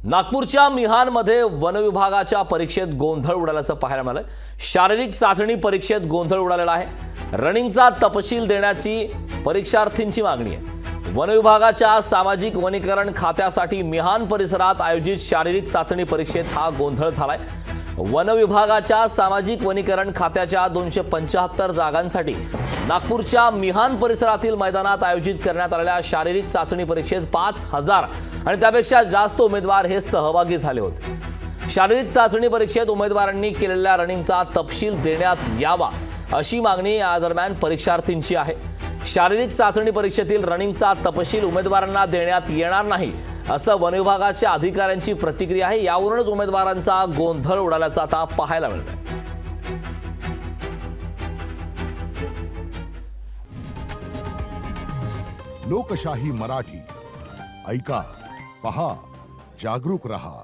नागपूरच्या मिहानमध्ये वनविभागाच्या परीक्षेत गोंधळ उडाल्याचं पाहायला मिळालं। शारीरिक चाचणी परीक्षेत गोंधळ उडालेला आहे। रनिंगचा तपशील देण्याची परीक्षार्थींची मागणी आहे। वनविभागाच्या सामाजिक वनीकरण खात्यासाठी मिहान परिसरात आयोजित शारीरिक चाचणी परीक्षेत हा गोंधळ झालाय। वनविभागाच्या सामाजिक वनीकरण खात्याच्या 275 जागांसाठी नागपूरच्या मिहान परिसरातील मैदानात आयोजित करण्यात आलेल्या शारीरिक चाचणी परीक्षेत 5000 आणि त्यापेक्षा जास्त उमेदवार हे सहभागी झाले होते। शारीरिक चाचणी परीक्षेत उमेदवारांनी केलेल्या रनिंगचा तपशील देण्यात यावा अशी मागणी या दरम्यान परीक्षार्थींची आहे। शारीरिक चाचणी परीक्षेतील रनिंगचा तपशील उमेदवारांना देण्यात येणार नाही असं वनविभागाच्या अधिकाऱ्यांची प्रतिक्रिया आहे। यावरूनच उमेदवारांचा गोंधळ उडाल्याचं आता पाहायला मिळतंय। लोकशाही मराठी ऐका, पहा, जागरूक रहा।